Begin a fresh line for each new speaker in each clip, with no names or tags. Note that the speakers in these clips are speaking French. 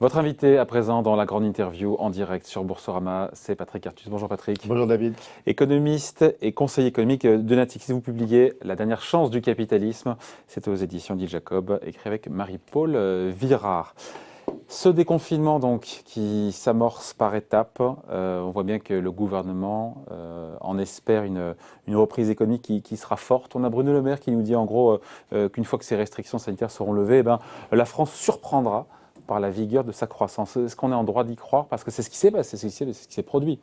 Votre invité à présent dans la grande interview en direct sur Boursorama, c'est Patrick Artus. Bonjour Patrick.
Bonjour David.
Économiste et conseiller économique de Natixis. Vous publiez La dernière chance du capitalisme. C'est aux éditions d'Il Jacob, écrit avec Marie-Paul Virard. Ce déconfinement donc qui s'amorce par étapes, on voit bien que le gouvernement en espère une reprise économique qui sera forte. On a Bruno Le Maire qui nous dit en gros qu'une fois que ces restrictions sanitaires seront levées, la France surprendra par la vigueur de sa croissance. Est-ce qu'on est en droit d'y croire? Parce que c'est ce qui s'est passé, c'est ce qui s'est produit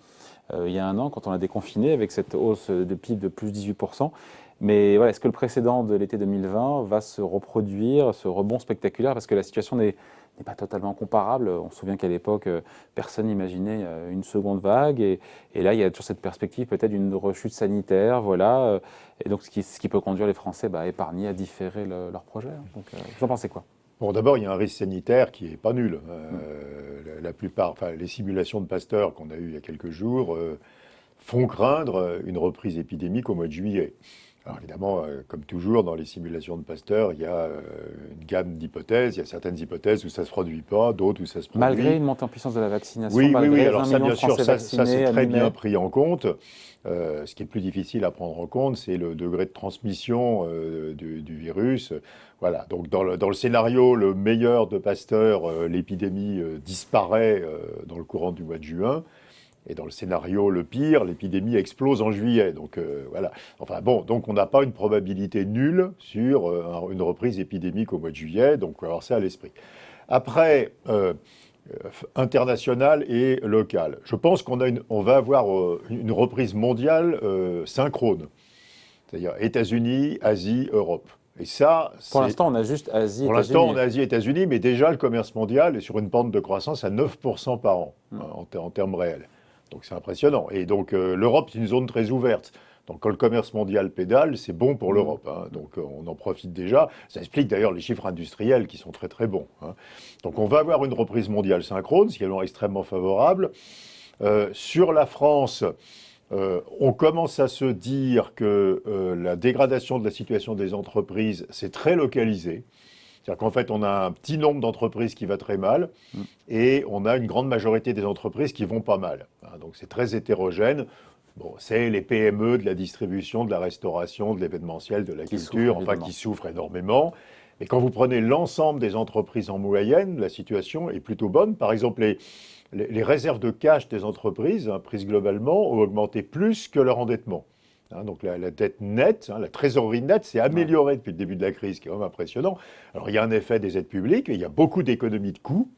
il y a un an quand on a déconfiné avec cette hausse de PIB de plus 18%. Mais voilà, est-ce que le précédent de l'été 2020 va se reproduire, ce rebond spectaculaire? Parce que la situation n'est pas totalement comparable. On se souvient qu'à l'époque, personne n'imaginait une seconde vague. Et là, il y a toujours cette perspective peut-être d'une rechute sanitaire. Voilà. Et donc, ce qui peut conduire les Français à épargner, à différer leur projet. Donc, vous en pensez quoi?
Bon, d'abord, il y a un risque sanitaire qui n'est pas nul. La plupart, les simulations de Pasteur qu'on a eues il y a quelques jours font craindre une reprise épidémique au mois de juillet. Alors évidemment, comme toujours, dans les simulations de Pasteur, il y a une gamme d'hypothèses. Il y a certaines hypethèses où ça ne se produit pas, d'autres où ça se produit.
Malgré une montée en puissance de la vaccination,
oui,
malgré
alors
20
ça,
millions
bien
de
sûr,
Français
ça
vaccinés,
c'est très bien
mi-mai.
pris en compte. Ce qui est plus difficile à prendre en compte, c'est le degré de transmission du virus. Voilà, donc dans le scénario le meilleur de Pasteur, l'épidémie disparaît dans le courant du mois de juin. Et dans le scénario le pire, l'épidémie explose en juillet. Donc voilà. Enfin bon, donc on n'a pas une probabilité nulle sur une reprise épidémique au mois de juillet. Donc il faut avoir ça à l'esprit. Après, international et local. Je pense on va avoir une reprise mondiale synchrone. C'est-à-dire États-Unis, Asie, Europe. Et ça,
Pour l'instant, on a juste Asie,
pour
États-Unis.
l'instant, on a Asie et États-Unis, mais déjà le commerce mondial est sur une pente de croissance à 9% par an, en termes réels. Donc c'est impressionnant. Et donc l'Europe, c'est une zone très ouverte. Donc quand le commerce mondial pédale, c'est bon pour l'Europe. Donc on en profite déjà. Ça explique d'ailleurs les chiffres industriels qui sont très très bons. Donc on va avoir une reprise mondiale synchrone, ce qui est extrêmement favorable. Sur la France, on commence à se dire que la dégradation de la situation des entreprises, c'est très localisé. C'est-à-dire qu'en fait, on a un petit nombre d'entreprises qui va très mal et on a une grande majorité des entreprises qui vont pas mal. Donc c'est très hétérogène. Bon, c'est les PME de la distribution, de la restauration, de l'événementiel, de la culture, qui souffrent énormément. Mais quand vous prenez l'ensemble des entreprises en moyenne, la situation est plutôt bonne. Par exemple, les réserves de cash des entreprises, prises globalement, ont augmenté plus que leur endettement. Donc la dette nette, la trésorerie nette s'est améliorée depuis le début de la crise, ce qui est vraiment impressionnant. Alors il y a un effet des aides publiques, mais il y a beaucoup d'économies de coûts.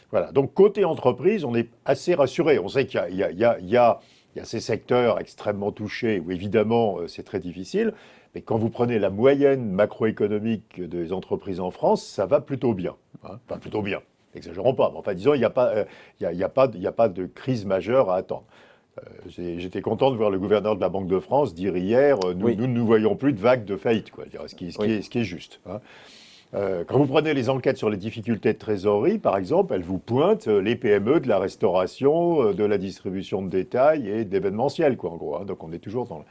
Voilà. Donc côté entreprise, on est assez rassuré. On sait qu'il y a ces secteurs extrêmement touchés où évidemment c'est très difficile, mais quand vous prenez la moyenne macroéconomique des entreprises en France, ça va plutôt bien. Enfin plutôt bien, n'exagérons pas. Mais enfin disons, il n'y a pas de crise majeure à attendre. J'étais content de voir le gouverneur de la Banque de France dire hier nous ne voyons plus de vague de faillite, quoi, ce qui est juste. Quand vous prenez les enquêtes sur les difficultés de trésorerie, par exemple, elles vous pointent les PME de la restauration, de la distribution de détail et d'événementiel, quoi, en gros. Donc on est toujours dans.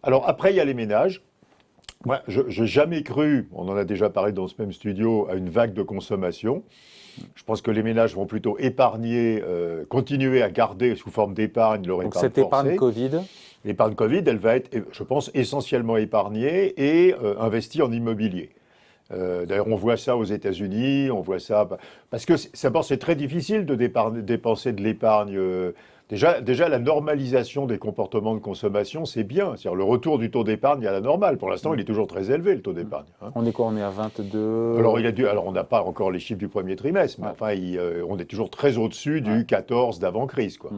Alors après, il y a les ménages. Moi, je n'ai jamais cru, on en a déjà parlé dans ce même studio, à une vague de consommation. Je pense que les ménages vont plutôt épargner, continuer à garder sous forme d'épargne leur épargne forcée.
Donc cette épargne Covid.
L'épargne Covid, elle va être, je pense, essentiellement épargnée et investie en immobilier. D'ailleurs, on voit ça aux États-Unis, on voit ça parce que c'est très difficile de dépenser de l'épargne. Déjà, la normalisation des comportements de consommation, c'est bien. C'est-à-dire le retour du taux d'épargne à la normale. Pour l'instant, il est toujours très élevé, le taux d'épargne.
On est quoi? On est à 22.
Alors, on n'a pas encore les chiffres du premier trimestre, mais enfin, on est toujours très au-dessus du 14 d'avant-crise, quoi.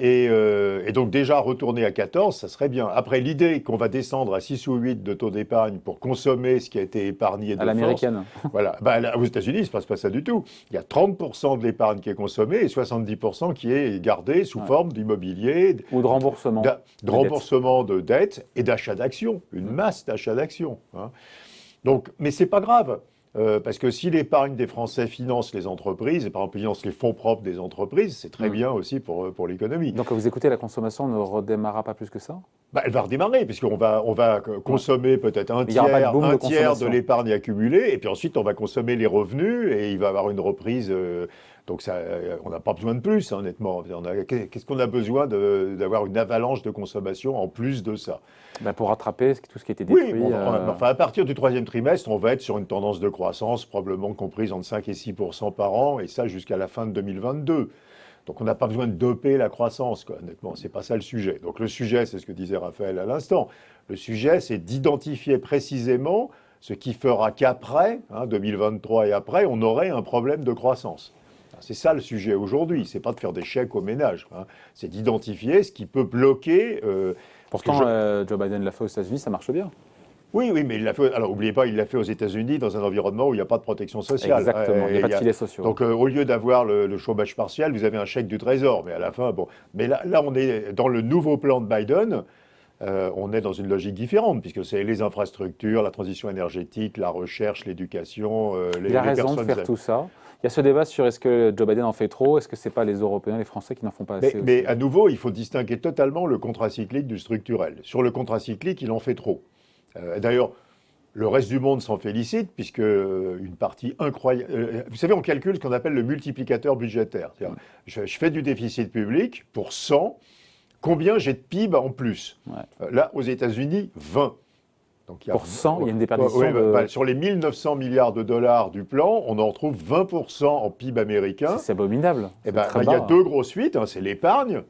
Et donc déjà retourner à 14, ça serait bien. Après, l'idée qu'on va descendre à 6 ou 8 de taux d'épargne pour consommer ce qui a été épargné de
à l'américaine.
Voilà. Aux États-Unis, il ne se passe pas ça du tout. Il y a 30% de l'épargne qui est consommée et 70% qui est gardée sous forme d'immobilier.
Ou de remboursement.
De remboursement de dettes et d'achat d'actions. Une masse d'achats d'actions. Donc, mais ce n'est pas grave. Parce que si l'épargne des Français finance les entreprises, et par exemple finance les fonds propres des entreprises, c'est très bien aussi pour l'économie.
Donc vous écoutez, la consommation ne redémarrera pas plus que ça?
Elle va redémarrer, puisqu'on va consommer peut-être
Mais il n'y aura pas de boom de
un tiers de
consommation.
l'épargne accumulée, et puis ensuite on va consommer les revenus, et il va y avoir une reprise. Donc ça, on n'a pas besoin de plus, hein, honnêtement. Qu'est-ce qu'on a besoin d'avoir une avalanche de consommation en plus de ça?
Pour rattraper tout ce qui a été
Oui,
détruit.
enfin, à partir du troisième trimestre, on va être sur une tendance de croissance probablement comprise entre 5 et 6% par an, et ça jusqu'à la fin de 2022. Donc on n'a pas besoin de doper la croissance, quoi, honnêtement, c'est pas ça le sujet. Donc le sujet, c'est ce que disait Raphaël à l'instant, le sujet, c'est d'identifier précisément ce qui fera qu'après, 2023 et après, on aurait un problème de croissance. C'est ça le sujet aujourd'hui, c'est pas de faire des chèques aux ménages, c'est d'identifier ce qui peut bloquer.
Pourtant, Joe Biden l'a fait aux États-Unis, ça marche bien.
Oui, mais il l'a fait. Alors, n'oubliez pas, il l'a fait aux États-Unis dans un environnement où il n'y a pas de protection sociale.
Exactement, il n'y a pas de filets sociaux.
Donc, au lieu d'avoir le chômage partiel, vous avez un chèque du Trésor. Mais à la fin, bon. Mais là, on est dans le nouveau plan de Biden. On est dans une logique différente, puisque c'est les infrastructures, la transition énergétique, la recherche, l'éducation,
il a raison de faire tout ça. Il y a ce débat sur est-ce que Joe Biden en fait trop, est-ce que ce n'est pas les Européens, les Français qui n'en font pas assez
mais à nouveau, il faut distinguer totalement le contracyclique du structurel. Sur le contracyclique, il en fait trop. D'ailleurs, le reste du monde s'en félicite, puisque une partie incroyable. Vous savez, on calcule ce qu'on appelle le multiplicateur budgétaire. Je fais du déficit public pour 100. Combien j'ai de PIB en plus? Là, aux États-Unis, 20. Donc,
pour 100, il y a une déperdition
sur les 1900 milliards de dollars du plan, on en retrouve 20% en PIB américain.
C'est abominable.
Il y a deux grosses fuites, c'est l'épargne.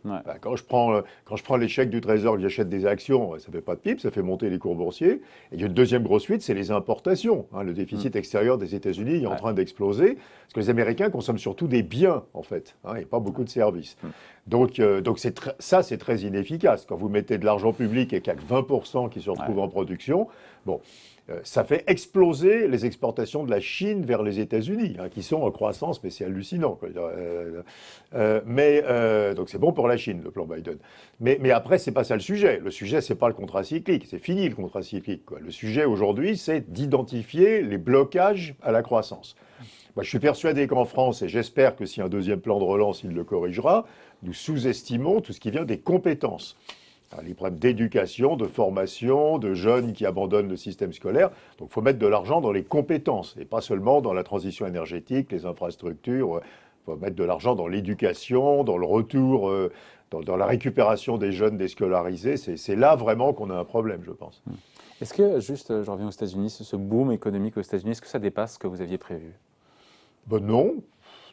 Quand je prends les chèques du Trésor, que j'achète des actions, ça ne fait pas de PIB, ça fait monter les cours boursiers. Et il y a une deuxième grosse fuite, c'est les importations. Le déficit extérieur des États-Unis est en train d'exploser, parce que les Américains consomment surtout des biens, en fait, et pas beaucoup de services. Donc ça, c'est très inefficace. Quand vous mettez de l'argent public et qu'il n'y a que 20% qui se retrouvent en production, ça fait exploser les exportations de la Chine vers les États-Unis, qui sont en croissance, mais c'est hallucinant. Donc c'est bon pour la Chine, le plan Biden. Mais après, c'est pas ça le sujet. Le sujet, c'est pas le contracyclique. C'est fini le contracyclique. Le sujet aujourd'hui, c'est d'identifier les blocages à la croissance. Moi, je suis persuadé qu'en France, et j'espère que si un deuxième plan de relance, il le corrigera, nous sous-estimons tout ce qui vient des compétences. Les problèmes d'éducation, de formation, de jeunes qui abandonnent le système scolaire. Donc il faut mettre de l'argent dans les compétences et pas seulement dans la transition énergétique, les infrastructures. Il faut mettre de l'argent dans l'éducation, dans le retour, dans la récupération des jeunes déscolarisés. C'est là vraiment qu'on a un problème, je pense.
Est-ce que, juste, je reviens aux États-Unis, ce boom économique aux États-Unis, est-ce que ça dépasse ce que vous aviez prévu?
Non.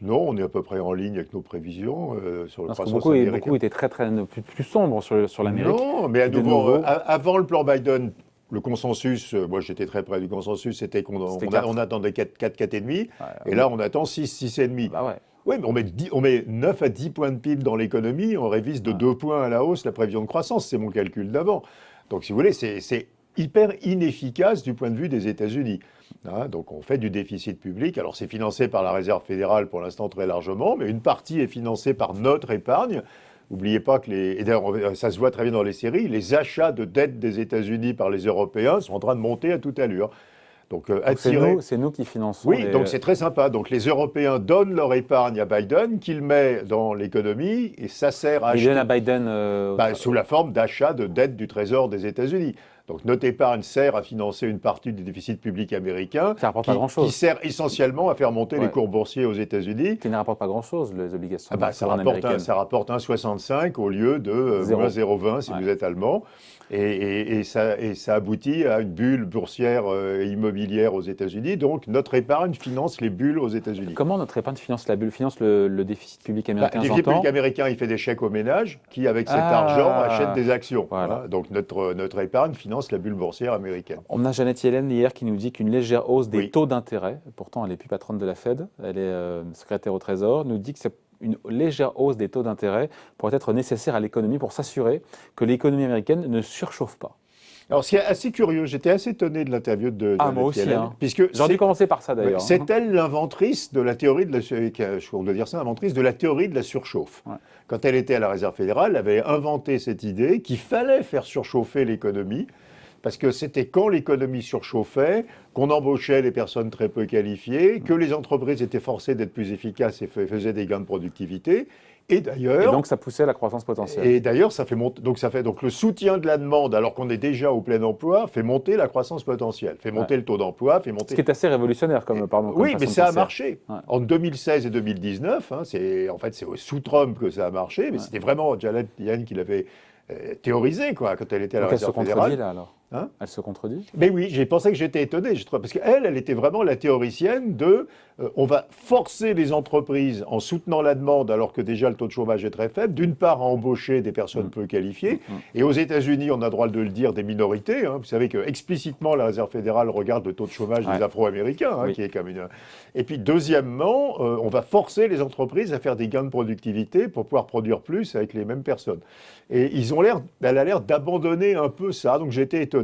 Non, on est à peu près en ligne avec nos prévisions sur le croissance
beaucoup
américaine.
étaient très plus sombres sur l'Amérique.
Non, mais à nouveau, avant le plan Biden, le consensus, moi j'étais très près du consensus, c'était qu'on attendait 4,5, et là on attend 6,5. Oui, mais on met 9 à 10 points de PIB dans l'économie, on révise de 2 points à la hausse la prévision de croissance, c'est mon calcul d'avant. Donc si vous voulez, c'est hyper inefficace du point de vue des États-Unis. Donc on fait du déficit public. Alors c'est financé par la Réserve fédérale pour l'instant très largement, mais une partie est financée par notre épargne. N'oubliez pas que et d'ailleurs ça se voit très bien dans les séries, les achats de dettes des États-Unis par les Européens sont en train de monter à toute allure. Donc
c'est nous qui finançons.
Oui, donc c'est très sympa. Donc les Européens donnent leur épargne à Biden, qu'il met dans l'économie, et ça sert à acheter.
Il donne à Biden
sous la forme d'achat de dettes du Trésor des États-Unis. Donc notre épargne sert à financer une partie du déficit public américain, qui sert essentiellement à faire monter les cours boursiers aux États-Unis.
Qui ne rapporte pas grand-chose, les obligations
ça rapporte 1,65 au lieu de moins 0,20 si vous êtes allemand. Et ça aboutit à une bulle boursière et immobilière aux États-Unis. Donc notre épargne finance les bulles aux États-Unis.
Comment notre épargne finance la bulle, finance le déficit public américain?
Le déficit public américain, il fait des chèques aux ménages qui, avec cet argent, achètent des actions.
Voilà.
Donc notre épargne finance la bulle boursière américaine.
On a Janet Yellen hier qui nous dit qu'une légère hausse des taux d'intérêt, pourtant elle n'est plus patronne de la Fed, elle est secrétaire au Trésor, nous dit que c'est une légère hausse des taux d'intérêt pourrait être nécessaire à l'économie pour s'assurer que l'économie américaine ne surchauffe pas.
Alors, c'est assez curieux. J'étais assez étonné de l'interview de Janet Yellen.
Puisque j'aurais dû commencer par ça, d'ailleurs.
C'est elle l'inventrice de la théorie l'inventrice de la théorie de la surchauffe. Ouais. Quand elle était à la Réserve fédérale, elle avait inventé cette idée qu'il fallait faire surchauffer l'économie, parce que c'était quand l'économie surchauffait qu'on embauchait les personnes très peu qualifiées, que les entreprises étaient forcées d'être plus efficaces et faisaient des gains de productivité. Et
Et
d'ailleurs,
donc, ça poussait la croissance potentielle.
ça fait monter, donc le soutien de la demande, alors qu'on est déjà au plein emploi, fait monter la croissance potentielle, fait monter le taux d'emploi, fait
Ce
monter.
qui est assez révolutionnaire comme
Oui,
façon
mais
de
ça a
penser.
marché.
Ouais.
En 2016 et 2019, c'est sous Trump que ça a marché, mais c'était vraiment Janet Yellen qui l'avait théorisé, quoi, quand elle était à la
Donc, elle se
Réserve
contredit,
fédérale.
là, alors.
Hein?
Elle se contredit.
Mais oui, j'ai pensé que j'étais étonné, parce qu'elle était vraiment la théoricienne de on va forcer les entreprises en soutenant la demande alors que déjà le taux de chômage est très faible, d'une part à embaucher des personnes peu qualifiées, et aux États-Unis, on a le droit de le dire, des minorités. Vous savez que explicitement la Réserve fédérale regarde le taux de chômage des Afro-Américains,
Oui.
qui est comme une. Et puis deuxièmement, on va forcer les entreprises à faire des gains de productivité pour pouvoir produire plus avec les mêmes personnes. Et elle a l'air d'abandonner un peu ça, donc j'étais étonné.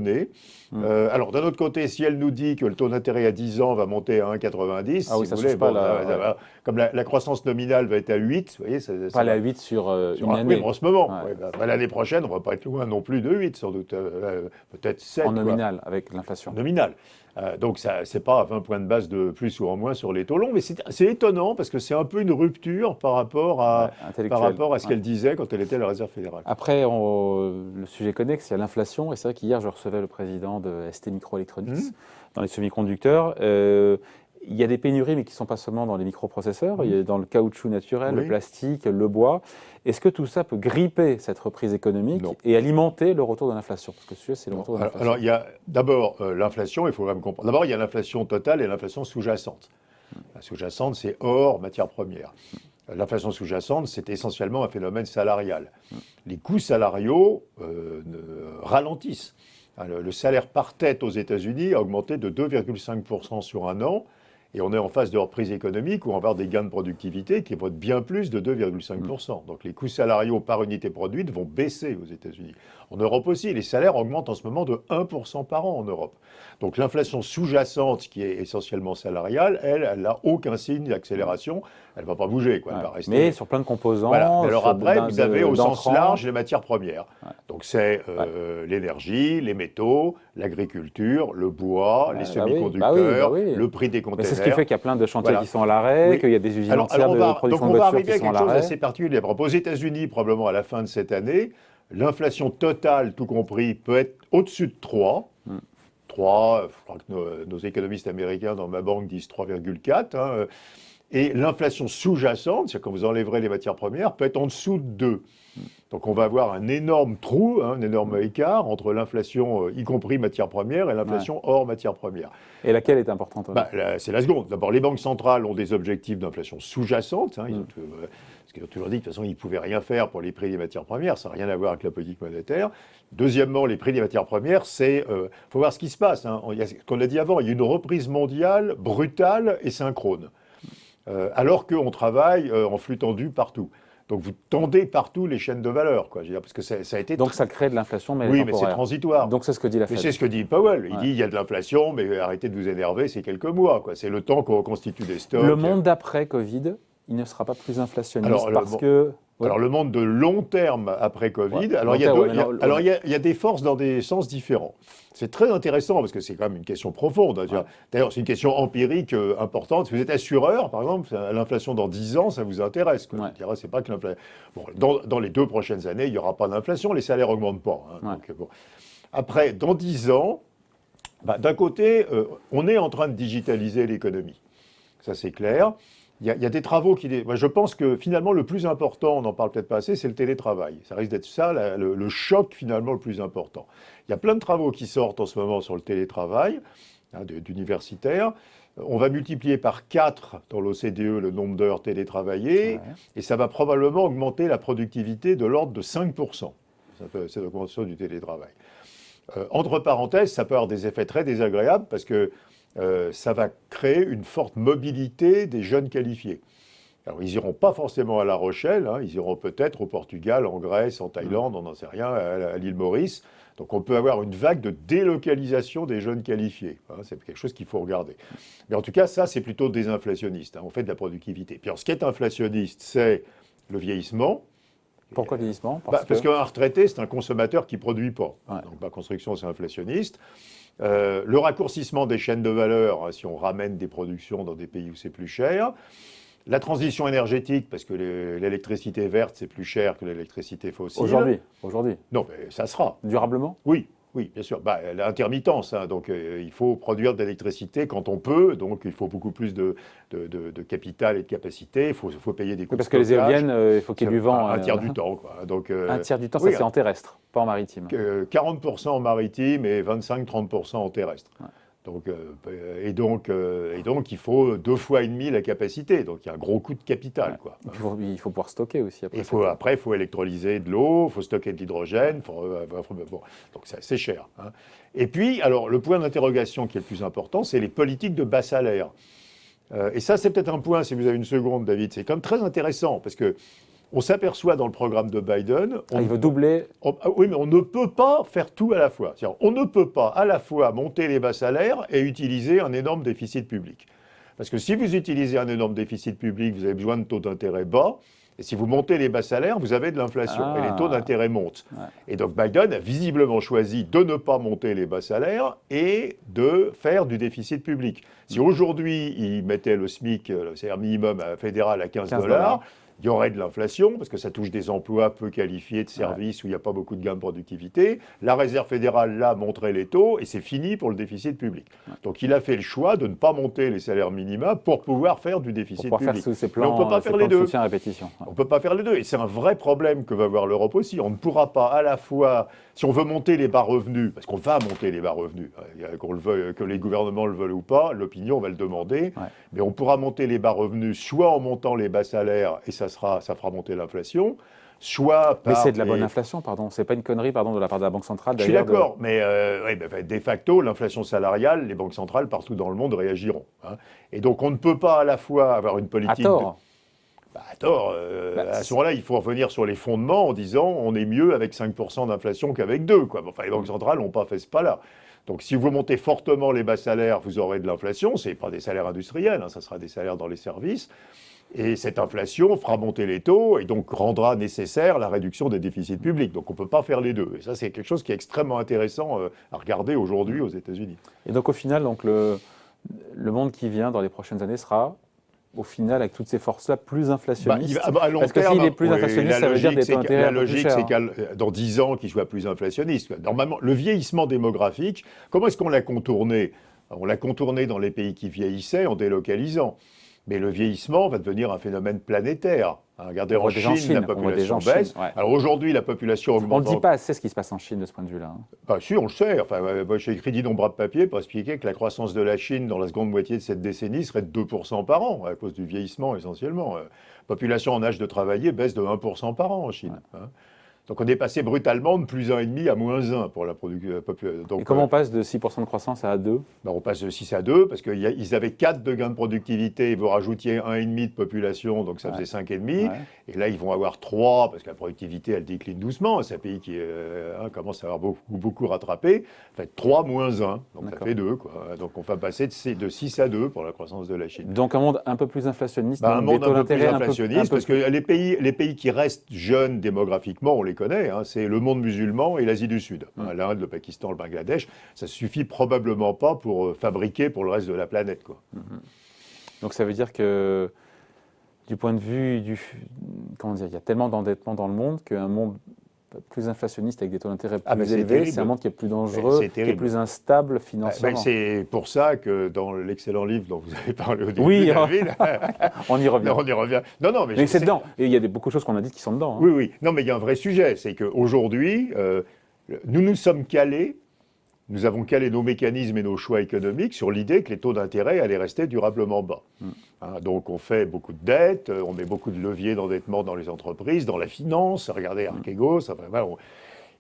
Alors, d'un autre côté, si elle nous dit que le taux d'intérêt à 10 ans va monter à 1,90,
Ah oui,
si
ça
vous
change
voulez,
pas
comme la croissance nominale va être à 8, vous voyez,
Pas la 8 sur une année.
Oui, mais en ce moment.
Ouais.
L'année prochaine, on ne va pas être loin non plus de 8, sans doute. Peut-être 7.
En nominal, avec l'inflation.
En nominal. Donc, ce n'est pas 20 points de base de plus ou en moins sur les taux longs, mais c'est étonnant parce que c'est un peu une rupture par rapport à ce qu'elle disait quand elle était à la Réserve fédérale.
Après, le sujet connexe, il y a l'inflation. Et c'est vrai qu'hier, je recevais le président de ST Microelectronics dans les semi-conducteurs. Il y a des pénuries, mais qui ne sont pas seulement dans les microprocesseurs. Il y a dans le caoutchouc naturel, le plastique, le bois. Est-ce que tout ça peut gripper cette reprise économique et alimenter le retour de l'inflation? Parce que ce sujet, c'est le retour de l'inflation.
Alors, il y a d'abord l'inflation, il faut quand même comprendre. D'abord, il y a l'inflation totale et l'inflation sous-jacente. La sous-jacente, c'est hors matières premières. L'inflation sous-jacente, c'est essentiellement un phénomène salarial. Les coûts salariaux ralentissent. Le salaire par tête aux États-Unis a augmenté de 2,5% sur un an. Et on est en phase de reprise économique où on va avoir des gains de productivité qui vont être bien plus de 2,5%. Donc les coûts salariaux par unité produite vont baisser aux États-Unis. En Europe aussi, les salaires augmentent en ce moment de 1% par an en Europe. Donc l'inflation sous-jacente, qui est essentiellement salariale, elle n'a aucun signe d'accélération. Elle ne va pas bouger, quoi. Elle va rester.
Mais sur plein de composants.
Voilà. Alors après, vous avez au sens large les matières premières. Donc c'est l'énergie, les métaux, l'agriculture, le bois, les semi-conducteurs, le prix des containers.
C'est ce qui fait qu'il y a plein de chantiers qui sont à l'arrêt, qu'il y a des usines entières de production de voitures qui sont à l'arrêt. Donc on va arriver à quelque chose d'assez particulier.
Aux États-Unis, probablement à la fin de cette année, l'inflation totale, tout compris, peut être au-dessus de 3. 3, je crois que nos économistes américains dans ma banque disent 3,4. Et l'inflation sous-jacente, c'est-à-dire quand vous enlèverez les matières premières, peut être en dessous de 2. Donc on va avoir un énorme trou, un énorme écart entre l'inflation, y compris matières premières, et l'inflation hors matières premières.
Et laquelle est importante?
C'est la seconde. D'abord, les banques centrales ont des objectifs d'inflation sous-jacente. Ils ont toujours dit, de toute façon, ils ne pouvaient rien faire pour les prix des matières premières. Ça n'a rien à voir avec la politique monétaire. Deuxièmement, les prix des matières premières, il faut voir ce qui se passe. Qu'on a dit avant, il y a une reprise mondiale brutale et synchrone. Alors qu'on travaille en flux tendu partout. Donc vous tendez partout les chaînes de valeur, quoi. Je veux dire, parce que ça a été.
Donc ça crée de l'inflation, mais
oui, mais c'est transitoire.
Donc c'est ce que dit la Fed.
Mais c'est ce que dit Powell. Il dit il y a de l'inflation, mais arrêtez de vous énerver, c'est quelques mois, quoi. C'est le temps qu'on reconstitue des stocks.
Le monde d'après Covid, il ne sera pas plus inflationniste que.
Alors le monde de long terme après Covid, il y a des forces dans des sens différents. C'est très intéressant parce que c'est quand même une question profonde. D'ailleurs, c'est une question empirique importante. Si vous êtes assureur, par exemple, l'inflation dans 10 ans, ça vous intéresse. Je dirais, c'est pas que l'inflation. Bon, dans les 2 prochaines années, il n'y aura pas d'inflation, les salaires n'augmentent pas. Donc, après, dans 10 ans, d'un côté, on est en train de digitaliser l'économie. Ça, c'est clair. Il y a des travaux moi, je pense que finalement, le plus important, on n'en parle peut-être pas assez, c'est le télétravail. Ça risque d'être ça, le choc finalement le plus important. Il y a plein de travaux qui sortent en ce moment sur le télétravail, d'universitaires. On va multiplier par 4 dans l'OCDE le nombre d'heures télétravaillées, et ça va probablement augmenter la productivité de l'ordre de 5%. C'est l'augmentation du télétravail. Entre parenthèses, ça peut avoir des effets très désagréables parce que ça va créer une forte mobilité des jeunes qualifiés. Alors, ils n'iront pas forcément à La Rochelle, ils iront peut-être au Portugal, en Grèce, en Thaïlande, on n'en sait rien, à l'île Maurice. Donc, on peut avoir une vague de délocalisation des jeunes qualifiés. C'est quelque chose qu'il faut regarder. Mais en tout cas, ça, c'est plutôt désinflationniste. On fait de la productivité. Puis, alors, ce qui est inflationniste, c'est le vieillissement.
Pourquoi vieillissement?
Parce qu'un retraité, c'est un consommateur qui ne produit pas. Donc, ma construction, c'est inflationniste. Le raccourcissement des chaînes de valeur, si on ramène des productions dans des pays où c'est plus cher. La transition énergétique, parce que l'électricité verte, c'est plus cher que l'électricité fossile.
Aujourd'hui.
Non, mais ça sera.
Durablement?
Oui, bien sûr. L'intermittence, hein, donc il faut produire de l'électricité quand on peut, donc il faut beaucoup plus de capital et de capacité, il faut payer des coûts
Parce
de
que
stockage.
les éoliennes, il faut qu'il y ait du vent.
Un tiers du temps, quoi. Donc,
un tiers du temps,
oui,
ça c'est en terrestre, pas en maritime.
40% en maritime et 25-30% en terrestre. Ouais. Donc, il faut 2,5 fois la capacité. Donc, il y a un gros coût de capital. Ouais. Quoi.
Il faut pouvoir stocker aussi.
Après, il faut électrolyser de l'eau, il faut stocker de l'hydrogène. Bon, donc, c'est cher. Hein. Et puis, alors, le point d'interrogation qui est le plus important, c'est les politiques de bas salaire. Et ça, c'est peut-être un point, si vous avez une seconde, David, c'est quand même très intéressant, parce que on s'aperçoit dans le programme de Biden...
il veut doubler...
oui, mais on ne peut pas faire tout à la fois. C'est-à-dire, on ne peut pas à la fois monter les bas salaires et utiliser un énorme déficit public. Parce que si vous utilisez un énorme déficit public, vous avez besoin de taux d'intérêt bas. Et si vous montez les bas salaires, vous avez de l'inflation. Et les taux d'intérêt montent. Ouais. Et donc Biden a visiblement choisi de ne pas monter les bas salaires et de faire du déficit public. Si aujourd'hui, il mettait le SMIC, le salaire minimum fédéral à 15 $, il y aurait de l'inflation, parce que ça touche des emplois peu qualifiés de services où il n'y a pas beaucoup de gains de productivité. La Réserve fédérale, là, montrait les taux, et c'est fini pour le déficit public. Donc il a fait le choix de ne pas monter les salaires minima pour pouvoir faire du déficit public.
Faire sous ces plans,
mais on ne peut pas faire les deux.
À répétition.
On ne peut pas faire les deux. Et c'est un vrai problème que va avoir l'Europe aussi. On ne pourra pas à la fois, si on veut monter les bas revenus, parce qu'on va monter les bas revenus, qu'on le veuille, que les gouvernements le veulent ou pas, l'opinion va le demander, mais on pourra monter les bas revenus soit en montant les bas salaires, et ça fera monter l'inflation, soit par...
Mais c'est de la bonne inflation, pardon. C'est pas une connerie, pardon, de la part de la Banque centrale.
Je suis d'accord, mais de facto, l'inflation salariale, les banques centrales partout dans le monde réagiront. Hein. Et donc, on ne peut pas à la fois avoir une politique...
À tort.
À tort. À ce moment-là, il faut revenir sur les fondements en disant on est mieux avec 5% d'inflation qu'avec 2. Quoi. Enfin, les banques centrales n'ont pas fait ce pas-là. Donc, si vous montez fortement les bas salaires, vous aurez de l'inflation. Ce n'est pas des salaires industriels, hein, ça sera des salaires dans les services. Et cette inflation fera monter les taux et donc rendra nécessaire la réduction des déficits publics. Donc on ne peut pas faire les deux. Et ça, c'est quelque chose qui est extrêmement intéressant à regarder aujourd'hui aux États-Unis.
Et donc au final, le monde qui vient dans les prochaines années sera, au final, avec toutes ces forces-là, plus inflationniste. Parce que s'il est plus inflationniste, ça veut dire des taux d'intérêt un peu plus chers.
La logique, c'est que dans 10 ans, qu'il soit plus inflationniste. Normalement, le vieillissement démographique, comment est-ce qu'on l'a contourné ? On l'a contourné dans les pays qui vieillissaient en délocalisant. Mais le vieillissement va devenir un phénomène planétaire. Regardez, en Chine, la population baisse. Ouais. Alors aujourd'hui, la population augmente.
On ne dit pas assez ce qui se passe en Chine de ce point de vue-là.
Si, on le sait. Enfin, moi, j'ai écrit 10 nombres de papier pour expliquer que la croissance de la Chine dans la seconde moitié de cette décennie serait de 2% par an, à cause du vieillissement essentiellement. La population en âge de travailler baisse de 1% par an en Chine. Ouais. Donc on est passé brutalement de plus 1,5 à moins 1 pour la population.
Et comment on passe de 6% de croissance à 2 ?
On passe de 6 à 2 parce qu'ils avaient 4 de gains de productivité, vous rajoutiez 1,5 de population, donc ça faisait 5,5. Ouais. Et là, ils vont avoir 3 parce que la productivité, elle décline doucement. C'est un pays qui commence à avoir beaucoup rattrapé. Ça fait 3 moins 1, donc ça fait 2. Quoi. Donc on va passer de 6 à 2 pour la croissance de la Chine.
Donc un monde un peu plus inflationniste.
Un monde un peu plus inflationniste parce que les pays qui restent jeunes démographiquement, on les connaît, hein, c'est le monde musulman et l'Asie du Sud. L'Inde, le Pakistan, le Bangladesh, ça ne suffit probablement pas pour fabriquer pour le reste de la planète. Quoi.
Donc ça veut dire que, du point de vue il y a tellement d'endettement dans le monde qu'un monde plus inflationniste avec des taux d'intérêt plus élevés, c'est un monde qui est plus dangereux, qui est plus instable financièrement.
C'est pour ça que dans l'excellent livre dont vous avez parlé au début, David,
on y revient.
On y revient. Non, mais
c'est dedans. Et il y a beaucoup de choses qu'on a dites qui sont dedans. Hein.
Oui. Non, mais il y a un vrai sujet. C'est qu'aujourd'hui, nous sommes calés. Nous avons calé nos mécanismes et nos choix économiques sur l'idée que les taux d'intérêt allaient rester durablement bas. Donc on fait beaucoup de dettes, on met beaucoup de leviers d'endettement dans les entreprises, dans la finance, regardez Archegos,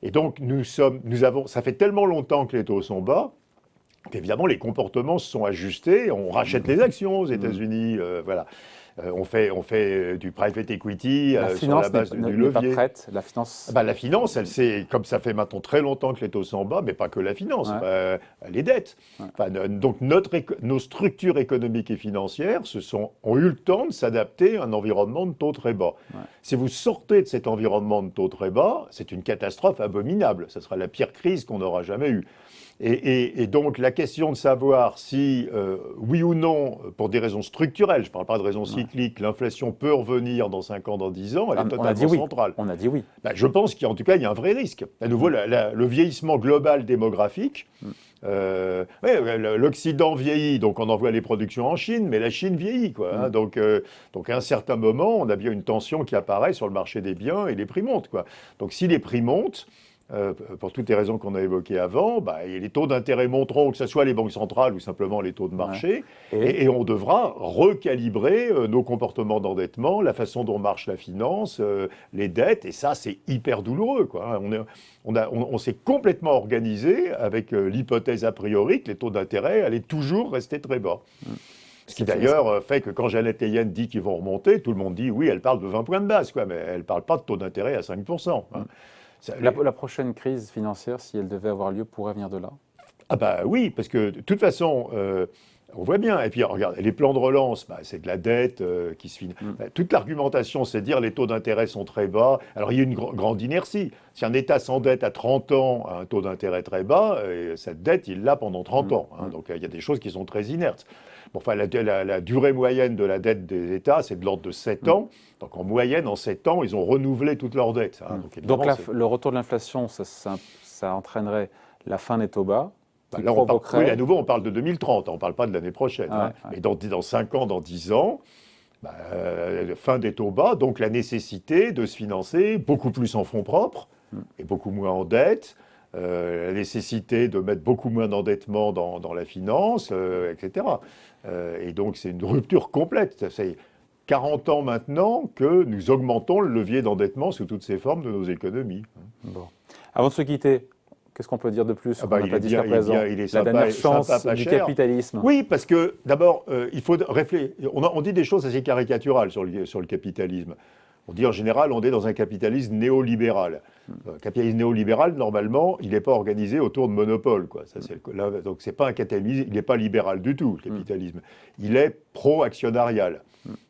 et donc ça fait tellement longtemps que les taux sont bas, qu'évidemment les comportements se sont ajustés, on rachète les actions aux États-Unis, voilà. On fait du private equity sur la base du levier.
Pas prête, la finance.
La finance, comme ça fait maintenant très longtemps que les taux sont bas, mais pas que la finance, les dettes. Donc nos structures économiques et financières ont eu le temps de s'adapter à un environnement de taux très bas. Si vous sortez de cet environnement de taux très bas, c'est une catastrophe abominable. Ce sera la pire crise qu'on aura jamais eue. Et donc la question de savoir si, oui ou non, pour des raisons structurelles, je ne parle pas de raisons cycliques, cyclique, l'inflation peut revenir dans 5 ans, dans 10 ans, elle est
On a
totalement
dit oui.
centrale.
On a dit oui.
Ben, je pense qu'en tout cas, il y a un vrai risque. À nouveau, le vieillissement global démographique, l'Occident vieillit, donc on envoie les productions en Chine, mais la Chine vieillit, quoi. Hein. Donc à un certain moment, on a bien une tension qui apparaît sur le marché des biens et les prix montent, quoi. Donc si les prix montent, pour toutes les raisons qu'on a évoquées avant, et les taux d'intérêt monteront, que ce soit les banques centrales ou simplement les taux de marché, et on devra recalibrer nos comportements d'endettement, la façon dont marche la finance, les dettes, et ça c'est hyper douloureux, quoi. On s'est complètement organisé avec l'hypothèse a priori que les taux d'intérêt allaient toujours rester très bas. Ce qui d'ailleurs fait que quand Janet Yellen dit qu'ils vont remonter, tout le monde dit oui, elle parle de 20 points de base, quoi, mais elle ne parle pas de taux d'intérêt à 5%. Hein.
La prochaine crise financière, si elle devait avoir lieu, pourrait venir de là?
Ah bah oui, parce que de toute façon, on voit bien. Et puis regarde, les plans de relance, c'est de la dette qui se finit. Toute l'argumentation, c'est de dire les taux d'intérêt sont très bas. Alors il y a une grande inertie. Si un État s'endette à 30 ans à un taux d'intérêt très bas, cette dette, il l'a pendant 30 ans. Hein. Donc il y a des choses qui sont très inertes. Bon, enfin, la durée moyenne de la dette des États, c'est de l'ordre de 7 ans. Donc en moyenne, en 7 ans, ils ont renouvelé toute leur dette. Hein.
Donc le retour de l'inflation, ça entraînerait la fin des taux bas.
Là, oui, à nouveau, on parle de 2030, on ne parle pas de l'année prochaine. Hein. Mais dans 5 ans, dans 10 ans, fin des taux bas, donc la nécessité de se financer beaucoup plus en fonds propres et beaucoup moins en dette. La nécessité de mettre beaucoup moins d'endettement dans la finance, etc. Et donc, c'est une rupture complète. C'est 40 ans maintenant que nous augmentons le levier d'endettement sous toutes ses formes de nos économies.
Bon. Avant de se quitter, qu'est-ce qu'on peut dire de plus?
Il est sympa,
la dernière chance du capitalisme.
Oui, parce que d'abord, il faut réfléchir. On dit des choses assez caricaturales sur le capitalisme. On dit en général, on est dans un capitalisme néolibéral. Le capitalisme néolibéral, normalement, il n'est pas organisé autour de monopoles, quoi. Donc c'est pas un capitalisme, il n'est pas libéral du tout, le capitalisme. Il est pro-actionnarial.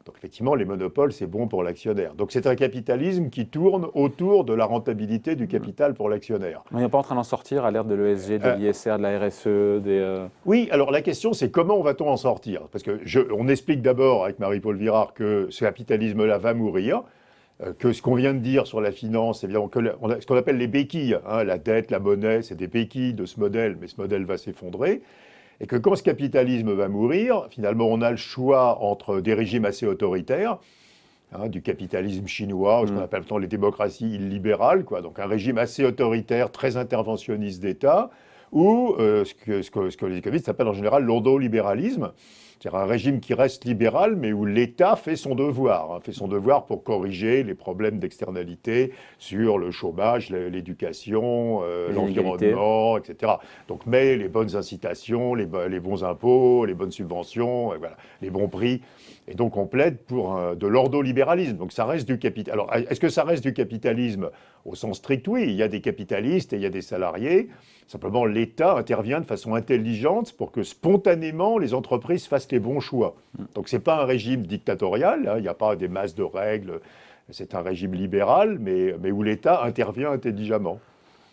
Donc effectivement, les monopoles, c'est bon pour l'actionnaire. Donc c'est un capitalisme qui tourne autour de la rentabilité du capital pour l'actionnaire.
On n'est pas en train d'en sortir à l'ère de l'ESG, de l'ISR, de la RSE, des...
Oui, alors la question, c'est comment va-t-on en sortir? Parce que on explique d'abord avec Marie-Paule Virard que ce capitalisme-là va mourir. Que ce qu'on vient de dire sur la finance, évidemment, ce qu'on appelle les béquilles, hein, la dette, la monnaie, c'est des béquilles de ce modèle, mais ce modèle va s'effondrer. Et que quand ce capitalisme va mourir, finalement, on a le choix entre des régimes assez autoritaires, hein, du capitalisme chinois, ou ce qu'on appelle les démocraties illibérales, quoi, donc un régime assez autoritaire, très interventionniste d'État, ou ce que les économistes appellent en général l'ordolibéralisme, c'est-à-dire un régime qui reste libéral, mais où l'État fait son devoir, hein, fait son devoir pour corriger les problèmes d'externalité sur le chômage, l'éducation, l'environnement, etc. Donc, mais les bonnes incitations, les bons impôts, les bonnes subventions, voilà, les bons prix. Et donc, on plaide pour de l'ordolibéralisme. Donc, ça reste du capitalisme. Alors, est-ce que ça reste du capitalisme au sens strict? Oui, il y a des capitalistes et il y a des salariés. Simplement, l'État intervient de façon intelligente pour que spontanément, les entreprises fassent les bons choix. Donc, ce n'est pas un régime dictatorial, hein, il n'y a pas des masses de règles. C'est un régime libéral, mais où l'État intervient intelligemment.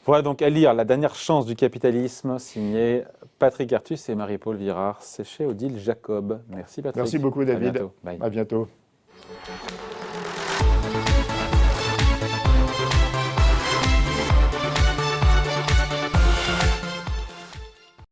Voilà donc à lire La dernière chance du capitalisme, signé Patrick Artus et Marie-Paule Virard. C'est chez Odile Jacob. Merci Patrick.
Merci beaucoup David.
À bientôt. Bye.
À bientôt.